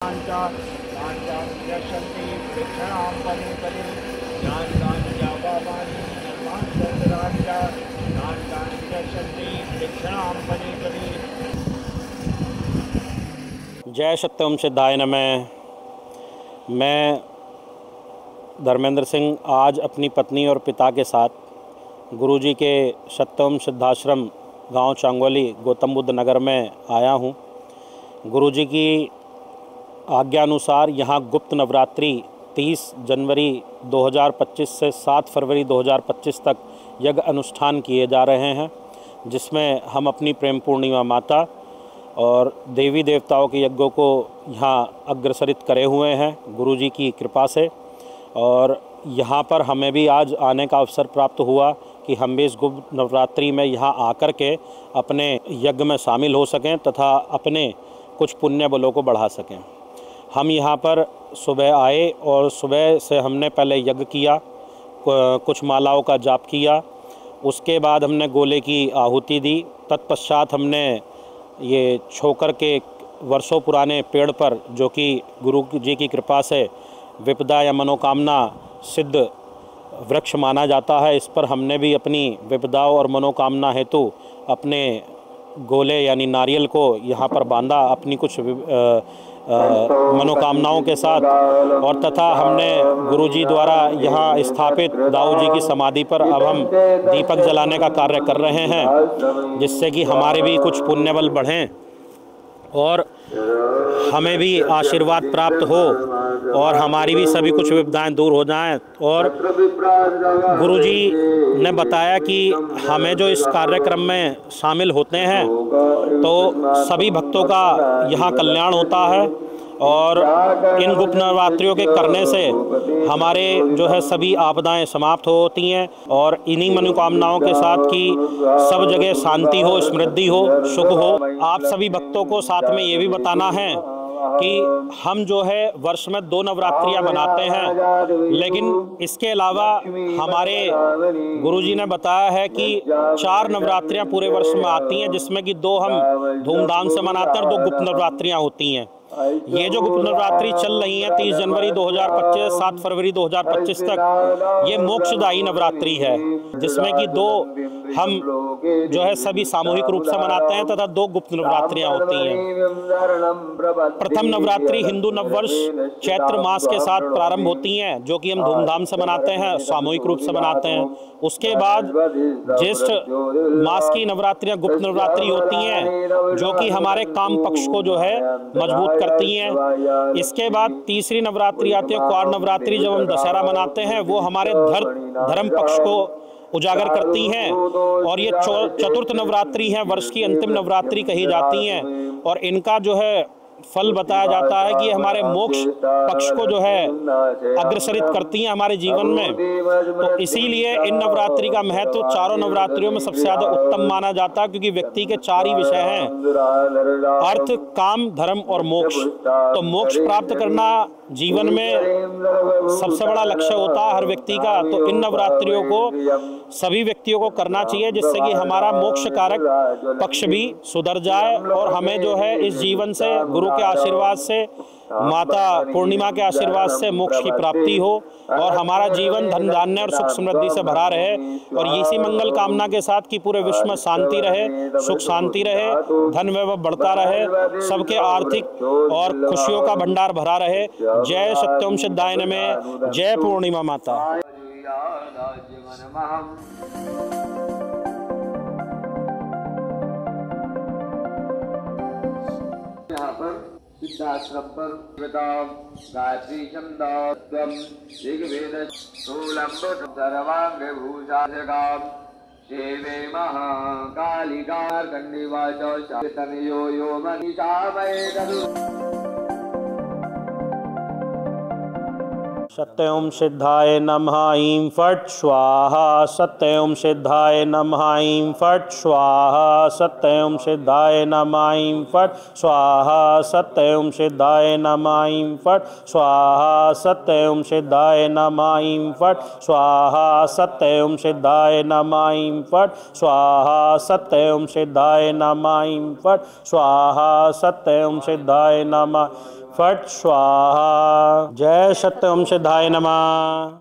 जय सत्यम सिद्धाय नमः। मैं धर्मेंद्र सिंह आज अपनी पत्नी और पिता के साथ गुरुजी के सत्यम सिद्धाश्रम गांव चांगोली गौतम बुद्ध नगर में आया हूं। गुरुजी की आज्ञा अनुसार यहाँ गुप्त नवरात्रि 30 जनवरी 2025 से 7 फरवरी 2025 तक यज्ञ अनुष्ठान किए जा रहे हैं, जिसमें हम अपनी प्रेम पूर्णिमा माता और देवी देवताओं के यज्ञों को यहाँ अग्रसरित करे हुए हैं गुरुजी की कृपा से। और यहाँ पर हमें भी आज आने का अवसर प्राप्त हुआ कि हम भी इस गुप्त नवरात्रि में यहाँ आकर के अपने यज्ञ में शामिल हो सकें तथा अपने कुछ पुण्य बलों को बढ़ा सकें। हम यहाँ पर सुबह आए और सुबह से हमने पहले यज्ञ किया, कुछ मालाओं का जाप किया, उसके बाद हमने गोले की आहुति दी। तत्पश्चात हमने ये छोकर के वर्षों पुराने पेड़ पर, जो कि गुरु जी की कृपा से विपदा या मनोकामना सिद्ध वृक्ष माना जाता है, इस पर हमने भी अपनी विपदाओं और मनोकामना हेतु अपने गोले यानी नारियल को यहाँ पर बांधा अपनी कुछ मनोकामनाओं के साथ। और तथा हमने गुरुजी द्वारा यहाँ स्थापित दाऊ जी की समाधि पर अब हम दीपक जलाने का कार्य कर रहे हैं, जिससे कि हमारे भी कुछ पुण्य बल बढ़ें और हमें भी आशीर्वाद प्राप्त हो और हमारी भी सभी कुछ विपदाएं दूर हो जाएं। और गुरुजी ने बताया कि हमें जो इस कार्यक्रम में शामिल होते हैं तो सभी भक्तों का यहाँ कल्याण होता है और इन गुप्त नवरात्रियों के करने से हमारे जो है सभी आपदाएं समाप्त होती हैं और इन्हीं मनोकामनाओं के साथ कि सब जगह शांति हो, समृद्धि हो, सुख हो। आप सभी भक्तों को साथ में ये भी बताना है कि हम जो है वर्ष में 2 नवरात्रियां मनाते हैं, लेकिन इसके अलावा हमारे गुरुजी ने बताया है कि 4 नवरात्रियां पूरे वर्ष में आती हैं, जिसमें कि 2 हम धूमधाम से मनाते हैं और 2 गुप्त नवरात्रियां होती हैं। ये जो गुप्त नवरात्रि चल रही है 30 जनवरी 2025 7 फरवरी 2025 तक, ये मोक्षदायी नवरात्रि है, जिसमें कि 2 हम जो है सभी सामूहिक रूप से मनाते हैं तथा 2 गुप्त नवरात्रियां होती हैं। प्रथम नवरात्रि हिंदू नववर्ष चैत्र मास के साथ प्रारंभ होती हैं, जो कि हम धूमधाम से मनाते हैं, सामूहिक रूप से मनाते हैं। उसके बाद ज्येष्ठ मास की नवरात्रियां गुप्त नवरात्रि होती हैं, जो कि हमारे काम पक्ष को जो है मजबूत करती हैं। इसके बाद तीसरी नवरात्रि आती है क्वार नवरात्रि, जब हम दशहरा मनाते हैं, वो हमारे धर्म पक्ष को उजागर करती हैं। और ये चतुर्थ नवरात्रि है, वर्ष की अंतिम नवरात्रि कही जाती हैं और इनका जो है फल बताया जाता है कि हमारे मोक्ष पक्ष को जो है अग्रसरित करती हैं हमारे जीवन में। तो इसीलिए इन नवरात्रि का महत्व चारों नवरात्रियों में सबसे ज्यादा उत्तम माना जाता है, क्योंकि व्यक्ति के 4 ही विषय हैं, अर्थ, काम, धर्म और मोक्ष। तो मोक्ष प्राप्त करना जीवन में सबसे बड़ा लक्ष्य होता है हर व्यक्ति का। तो इन नवरात्रियों को सभी व्यक्तियों को करना चाहिए, जिससे कि हमारा मोक्ष कारक पक्ष भी सुधर जाए और हमें जो है इस जीवन से गुरु के आशीर्वाद से, माता पूर्णिमा के आशीर्वाद से मोक्ष की प्राप्ति हो और हमारा जीवन धन धान्य और सुख समृद्धि से भरा रहे। और इसी मंगल कामना के साथ कि पूरे विश्व में शांति रहे, सुख शांति रहे, धन वैभव बढ़ता रहे, सबके आर्थिक और खुशियों का भंडार भरा रहे। जय सत्यम सिद्धाय नमः। जय पूर्णिमा माता। यहाँ पर सिद्धाश्रम पर गायत्री छंदम ऋग्वेद स्थूलंब सर्वांग भूषाजगाम देवे महाकालिका कंडिवाचो तनयो यो मनीषा वै सत्यम सिद्धाय नमः ऐं फट् स्वाहा। सत्यम सिद्धाय नमः ऐं फट् स्वाहा। सत्यम सिद्धाय नमः ऐं फट् स्वाहा। सत्यम सिद्धाय नमः ऐं फट् स्वाहा। सत्यम सिद्धाय नमः ऐं फट् स्वाहा। सत्यम सिद्धाय नमः ऐं फट् स्वाहा। सत्यम सिद्धाय नमः ऐं फट् स्वाहा। सत्यम सिद्धाय नमः फट स्वाहा। जय सत्यवंशधाय नमः।